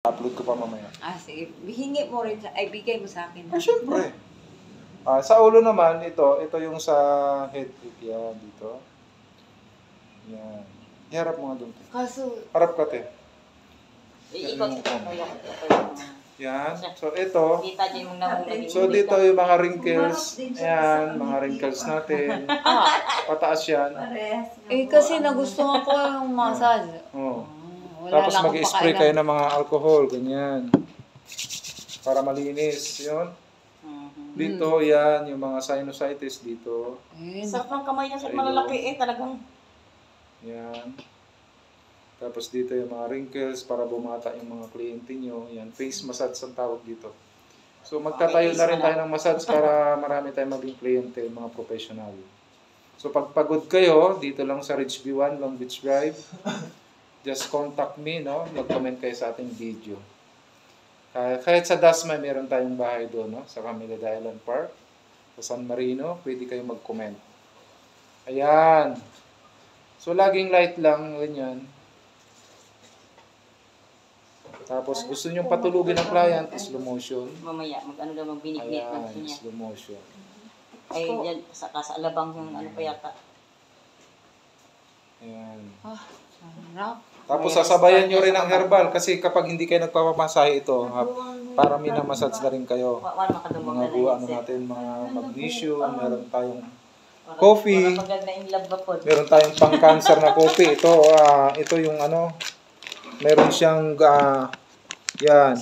Upload ko pa mamaya. Sige. Hingi mo rin, ay bigay mo sa akin. Siyempre. Sa ulo naman, ito yung sa head tip yan, dito. Yan. Iharap mo nga doon. Kaso, Harap ka, te. ikaw Yan. So, ito. Kita din mong namumulay. So, dito yung mga wrinkles. Ayan, mga wrinkles natin. Pataas yan. kasi nagustuhan ko yung massage. Oh. Wala Tapos lang akong mag-spray pakailan. kayo ng mga alcohol, ganyan. Para malinis. Yun. Dito, yan, yung mga sinusitis dito. Sarap ng kamay niya, Sa malalaki talagang. Yan. Tapos dito yung mga wrinkles para bumata yung mga kliyente nyo. Yan, face massage ang tawag dito. So magtatayo na rin tayo ng massage para marami tayong maging kliyente, mga professional. So pag pagod kayo, dito lang sa Ridge B1, Long Beach Drive. Just contact me, no? Mag-comment kayo sa ating video. Kahit sa Dasma, meron tayong bahay doon, no? Sa Camila Island Park. Sa San Marino, pwede kayong mag-comment. Ayan. So, laging light lang, ganyan. Tapos, gusto nyo patulugin ang client, slow motion. Mamaya, magbinignet lang Ayan, niya. slow motion. Ay, yan, sa alabang yung ano pa yata. Ayan. Sarap. Tapos, sasabayan nyo rin ang herbal kasi kapag hindi kayo nagpapamasahe ito, para minamassage na rin kayo. Mga buwa natin, mga magnesium, meron tayong coffee. Meron tayong pang-cancer na coffee. Ito yung ano, meron siyang, yan.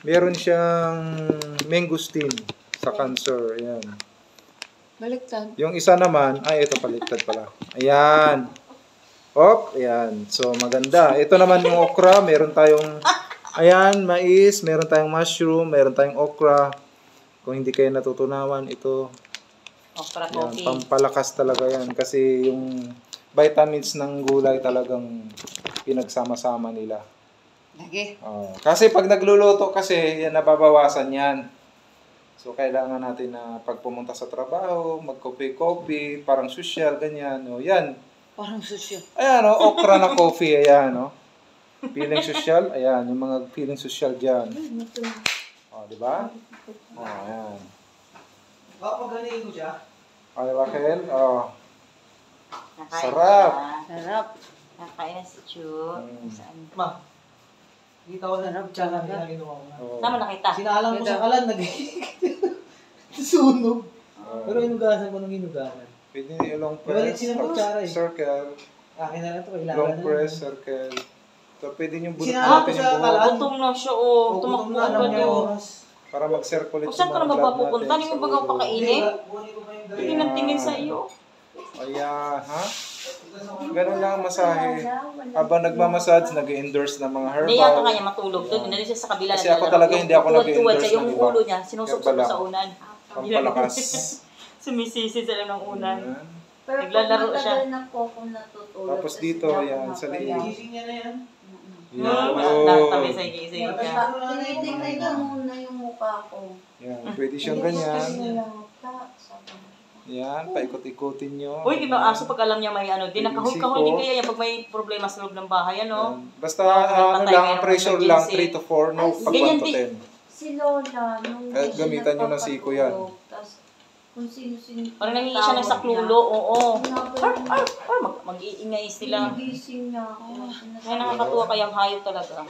Meron siyang mangosteen sa cancer. Yan. Baliktad. Yung isa naman, ito paliktad pala. Ayan. Hop, ayan. So, maganda. Ito naman yung okra. Meron tayong, ayan, mais. Meron tayong mushroom. Meron tayong okra. Kung hindi kayo natutunawan, ito. Okra Yan, coffee. pampalakas talaga yan. Kasi yung vitamins ng gulay talagang pinagsama-sama nila. Lagi. Kasi pag nagluluto kasi, yan, nababawasan yan. So, kailangan natin na pag pumunta sa trabaho, mag-coffee, parang social, ganyan. Yan. Parang susyo. Ayan, okra na coffee, ayan, Feeling social, ayan, yung mga feeling social dyan. Di ba? Ayan. Papagaling ko siya. Diba, Kel? Nakain Sarap. siya. Sarap. Nakain na si Chu. Saan? Ma, kita ko na tsaka na ginawa ko na. Saan mo nakita? Sinalang ko sa kalan, sunog. Pero inugasan ko nung inugasan. Pwede nyo long Iwalit press, sila ng kutsara eh. circle, Akin na lang ito, kailangan long na. press, circle. So, pwede nyo bunutin Sinalang ko natin sa yung buhok kalan. Gutom na siya, Tumakbo Tumakbo na agad lang niya yun. oras. para mag-circulate Saan ka na magpapupunta? Hindi mo ba ulo. pakainin? Bunin ko pa yung Hindi nang sa iyo. Ayan, ha? Ganun lang ang masahe. Habang nagmamassage, nag-endorse ng mga Hindi yata herbal. kanya matulog doon. Hindi siya sa kabila. Kasi ako talaga hindi ako tuwad-tuwad nag-endorse siya. Yung ng iba. ulo niya, sinusuksok Herbal sa lang. unan. Pampalakas. Sumisisid sila ng unan. Ayan. Pero Naglalaro pag siya. matagal na po akong natutulog. Tapos kasi dito, hindi ako yan, sa liig. makakaya. Gising niya na yan. Tabi sa gising ka. Tinitingnan niya muna yung mukha ko. Yan, pwede siyang Kasi ganyan. yung mukha, sabi ko. Yan, paikot-ikotin nyo. Uy, ibang aso pag alam niya may ano, di nakahul-kahul din kaya yan pag may problema sa loob ng bahay, ano? Yan. Basta ano lang, pressure lang, 3 to 4, no? Pag 1 Ganyan to 10. Si Lola, nung Kahit gamitan niyo ng siko yan. Tapos, kung sino-sino. Parang nangingi siya ng saklulo, oo. Mag-iingay sila. Gising niya ako. Kaya nakakatuwa kayang hayop talaga.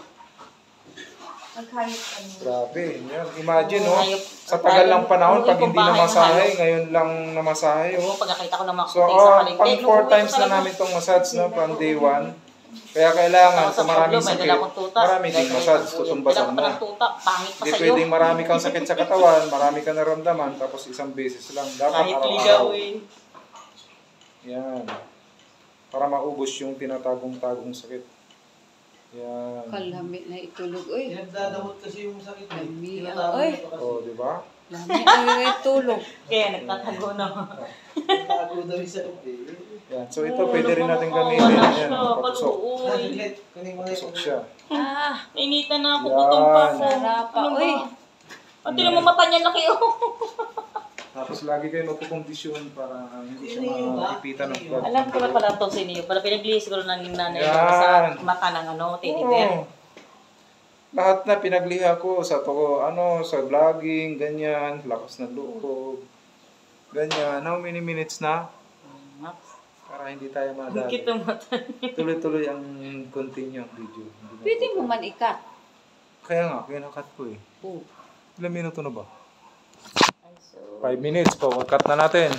Naghayot kami. Grabe, yan. Imagine, no? Hayop. Sa tagal ng panahon, Uwi pag kong hindi bahay ng namasahe, hayop. ngayon lang namasahe, Oo, oh. pagkakita ko ng mga So, kuting sa palengke. pang 4 nung uwi times ko na talaga, namin itong massage, no? From day 1. Kaya kailangan, Sa kung maraming Pablo, may sakit, dala akong tuta. marami ding massage, tutumbasan Dala ko mo. pa ng tuta, pangit pa Hindi sa'yo. pwedeng marami kang sakit sa katawan, marami kang naramdaman, tapos isang beses lang. Dapat Kahit araw-araw. ligaw eh. Yan. Para maubos yung tinatagong-tagong sakit. Yan. Kalamit na itulog. Uy, Pinagdadamot kasi yung sakit eh. Lami, Tinatawag oy. ko kasi. Oh, di ba? lamit na itulog. Kaya nagtatago na. Tago daw yung sakit eh. Yan. So ito, pwede rin natin gamitin. Wala Yan, siya, patusok. paluoy. Saglit, kunin mo na Patusok siya. Nainitan na ako, Yan. gutom pa ako. Sarap pa, Ano uy. ba? Pati naman mata niya laki oh. Tapos lagi kayo magkukondisyon para hindi siya makipitan ng blood. Alam ko na pala ito sa inyo. Pala pinaglihi siguro ng nanay Yan. sa mata ng ano, teddy bear. Oo. Lahat na pinagliha ko sa sa vlogging, ganyan, lakas ng loob. Ganyan. How many minutes na? Max. Para hindi tayo Ang madali. kita mata. Tuloy-tuloy ang continue ang video. Hindi na Pwede po- mo man ikat. Kaya nga, kinakat ko eh. Oh. Ilang minuto na ba? Ay, so... 5 minutes po. Cut na natin.